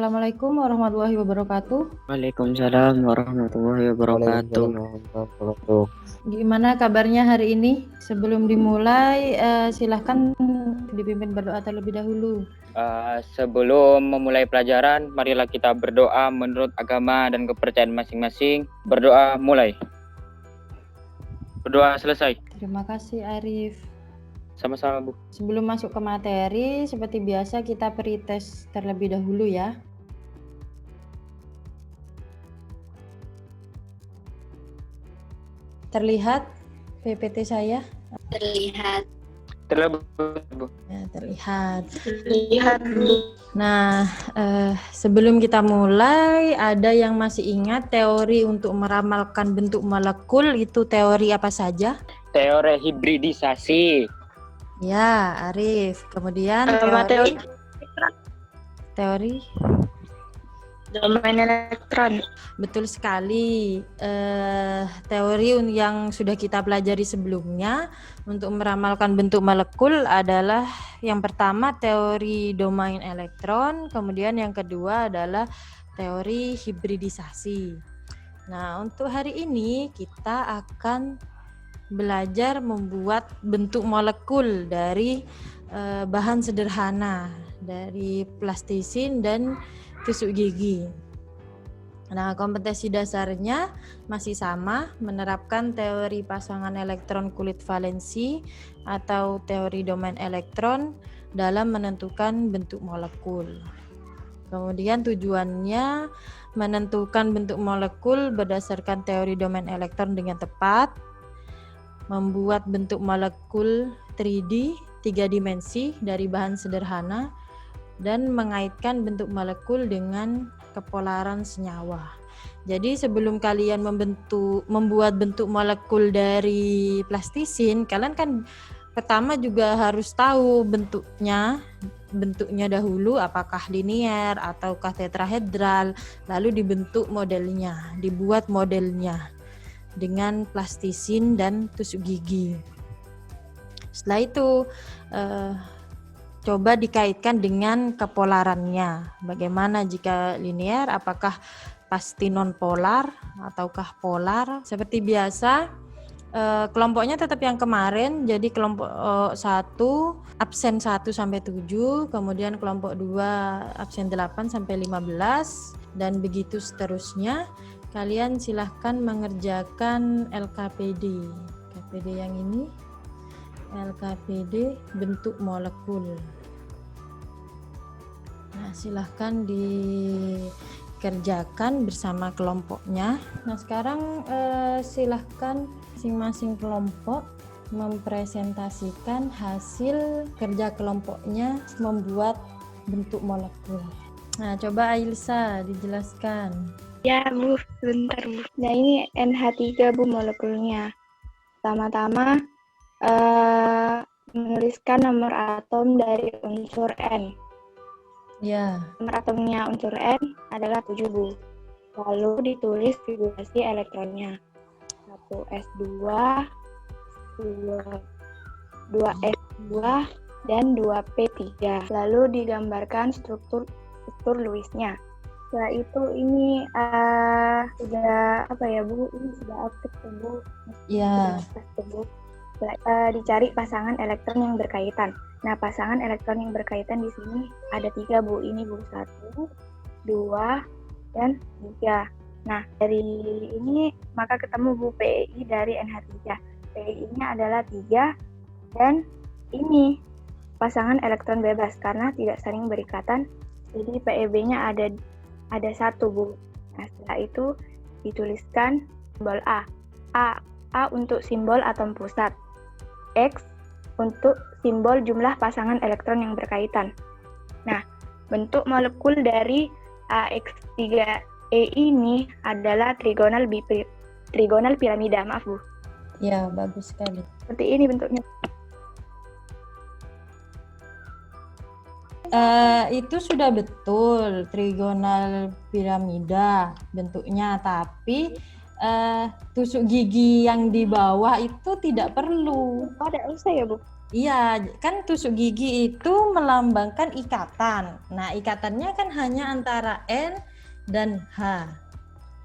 Assalamualaikum warahmatullahi wabarakatuh. Waalaikumsalam warahmatullahi wabarakatuh. Waalaikumsalam warahmatullahi wabarakatuh. Gimana kabarnya hari ini? Sebelum dimulai, silahkan dipimpin berdoa terlebih dahulu. Sebelum memulai pelajaran, marilah kita berdoa menurut agama dan kepercayaan masing-masing. Berdoa mulai. Berdoa selesai. Terima kasih Arif. Sama-sama, Bu. Sebelum masuk ke materi, seperti biasa kita pretest terlebih dahulu ya. Terlihat PPT saya? Terlihat. Terlebih, Bu. Ya, terlihat. Terlihat, Bu. Nah, sebelum kita mulai, ada yang masih ingat teori untuk meramalkan bentuk molekul itu teori apa saja? Teori hibridisasi. Ya, Arif. Kemudian teori Domain elektron. betul sekali. Teori yang sudah kita pelajari sebelumnya untuk meramalkan bentuk molekul adalah yang pertama teori domain elektron, kemudian yang kedua adalah teori hibridisasi. Nah, untuk hari ini kita akan belajar membuat bentuk molekul dari bahan sederhana, dari plastisin dan tusuk gigi. Nah, kompetensi dasarnya masih sama, menerapkan teori pasangan elektron kulit valensi atau teori domain elektron dalam menentukan bentuk molekul. Kemudian tujuannya menentukan bentuk molekul berdasarkan teori domain elektron dengan tepat, membuat bentuk molekul 3D, 3 dimensi dari bahan sederhana, dan mengaitkan bentuk molekul dengan kepolaran senyawa. Jadi sebelum kalian membuat bentuk molekul dari plastisin, kalian kan pertama juga harus tahu bentuknya dahulu, apakah linier ataukah tetrahedral, lalu dibuat modelnya dengan plastisin dan tusuk gigi. Setelah itu coba dikaitkan dengan kepolarannya. Bagaimana jika linier, apakah pasti non polar ataukah polar? Seperti biasa, kelompoknya tetap yang kemarin. Jadi kelompok 1 absen 1 sampai 7, kemudian kelompok 2 absen 8 sampai 15, dan begitu seterusnya. Kalian silahkan mengerjakan LKPD. LKPD yang ini, LKPD bentuk molekul. Nah, silahkan dikerjakan bersama kelompoknya. Nah, sekarang silahkan masing-masing kelompok mempresentasikan hasil kerja kelompoknya membuat bentuk molekul. Nah, coba Ailsa dijelaskan. Ya, Bu. Bentar, Bu. Nah, ini NH3, Bu, molekulnya. Pertama-tama menuliskan nomor atom dari unsur N. Ya. Nomor atomnya unsur N adalah 7, Bu. Lalu ditulis figurasi elektronnya. 1s2, 2s2, dan 2p3. Lalu digambarkan struktur Lewisnya. Setelah itu ini sudah Bu? Ini sudah aktif, Bu. Ya. Dicari pasangan elektron yang berkaitan. Nah, pasangan elektron yang berkaitan di sini ada 3, Bu. Ini, Bu, 1, 2, dan 3. Nah, dari ini maka ketemu, Bu, PEI dari NH3. PEI-nya adalah 3, dan ini pasangan elektron bebas karena tidak saling berikatan. Jadi PEB-nya ada 1, Bu. Nah, setelah itu dituliskan simbol A. A untuk simbol atom pusat. X untuk simbol jumlah pasangan elektron yang berkaitan. Nah, bentuk molekul dari AX3E ini adalah trigonal piramida, maaf, Bu. Ya, bagus sekali. Seperti ini bentuknya. Itu sudah betul trigonal piramida bentuknya, tapi tusuk gigi yang di bawah itu tidak perlu. Oh, ada usah ya, Bu? Iya, kan tusuk gigi itu melambangkan ikatan. Nah, ikatannya kan hanya antara N dan H.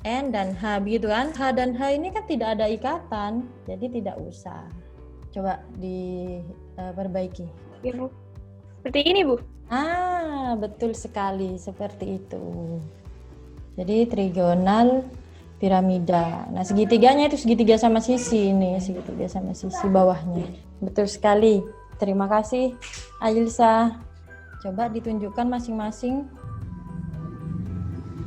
N dan H, begitu kan? H dan H ini kan tidak ada ikatan, jadi tidak usah. Coba diperbaiki. Ya, Bu. Seperti ini, Bu. Ah, betul sekali, seperti itu. Jadi trigonal piramida. Nah, segitiganya itu segitiga sama sisi ini, segitiga sama sisi bawahnya. Betul sekali. Terima kasih, Ailsa. Coba ditunjukkan masing-masing.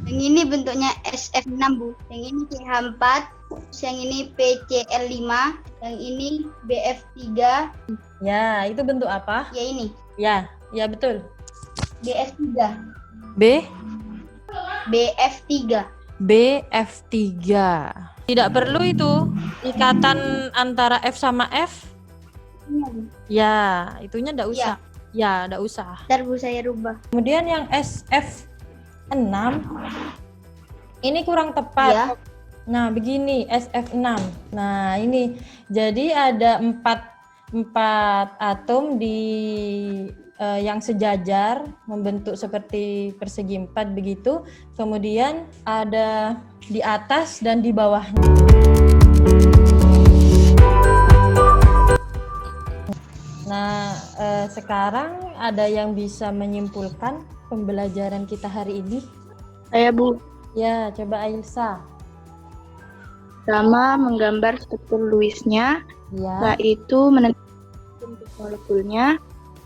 Yang ini bentuknya SF6, Bu. Yang ini CH4, yang ini PCL5, yang ini BF3. Ya, itu bentuk apa? Ya ini, Ya, ya betul. BF3. B BF3. BF3. Tidak perlu itu ikatan antara F sama F. Iya, Bu. Ya, itunya enggak usah. Ya, enggak usah. Ntar Bu saya rubah. Kemudian yang SF6 ini kurang tepat. Ya. Nah, begini SF6. Nah, ini jadi ada empat atom di yang sejajar membentuk seperti persegi 4 begitu. Kemudian ada di atas dan di bawahnya. Nah, sekarang ada yang bisa menyimpulkan pembelajaran kita hari ini? Saya, Bu. Ya, coba Ailsa. Pertama, menggambar struktur Lewisnya, Ya. setelah itu menentukan bentuk molekulnya,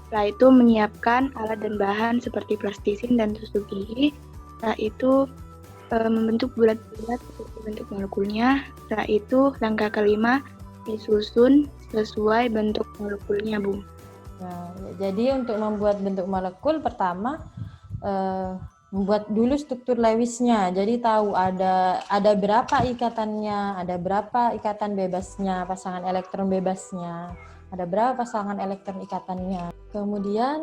setelah itu menyiapkan alat dan bahan seperti plastisin dan tusuk gigi, setelah itu membentuk bulat-bulat seperti bentuk molekulnya, setelah itu langkah kelima disusun sesuai bentuk molekulnya, Bu. Nah, jadi untuk membuat bentuk molekul pertama membuat dulu struktur Lewisnya. Jadi tahu ada berapa ikatannya, ada berapa ikatan bebasnya, pasangan elektron bebasnya, ada berapa pasangan elektron ikatannya. Kemudian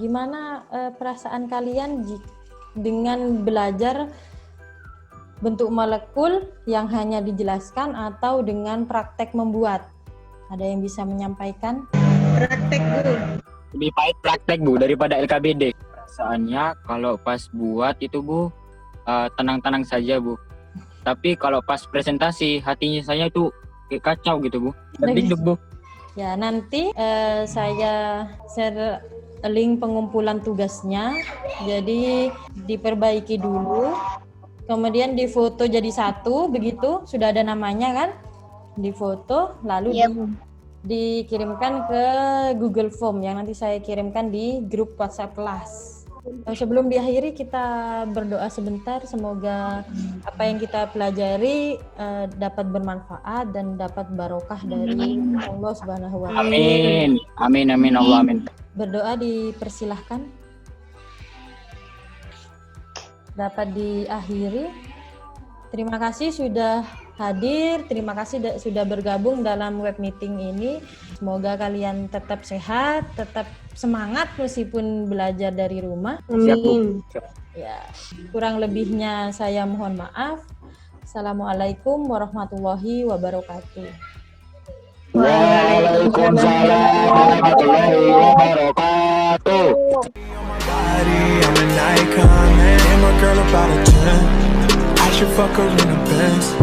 gimana perasaan kalian dengan belajar bentuk molekul yang hanya dijelaskan atau dengan praktek membuat? Ada yang bisa menyampaikan? Praktek, Bu. Lebih pahit praktek, Bu, daripada LKBD. Perasaannya kalau pas buat itu, Bu, tenang-tenang saja, Bu. Tapi kalau pas presentasi, hatinya saya tuh kayak kacau gitu, Bu. Deg-deg, Bu. Ya, nanti saya share link pengumpulan tugasnya. Jadi diperbaiki dulu. Kemudian difoto jadi satu, begitu. Sudah ada namanya kan? Difoto, lalu Iya, Bu. dikirimkan ke Google Form yang nanti saya kirimkan di grup WhatsApp kelas. Sebelum diakhiri kita berdoa sebentar, semoga apa yang kita pelajari dapat bermanfaat dan dapat barokah dari Allah Subhanahu wa Ta'ala. Amin. Amin, amin, Allah, amin. Berdoa dipersilahkan. Dapat diakhiri. Terima kasih sudah hadir, terima kasih sudah bergabung dalam web meeting ini. Semoga kalian tetap sehat, tetap semangat meskipun belajar dari rumah. Siap, Bu. Ya, kurang lebihnya saya mohon maaf. Assalamualaikum warahmatullahi wabarakatuh. Waalaikumsalam warahmatullahi wabarakatuh. I'm an icon, man. And my girl about a 10. I should fuck her in the Benz.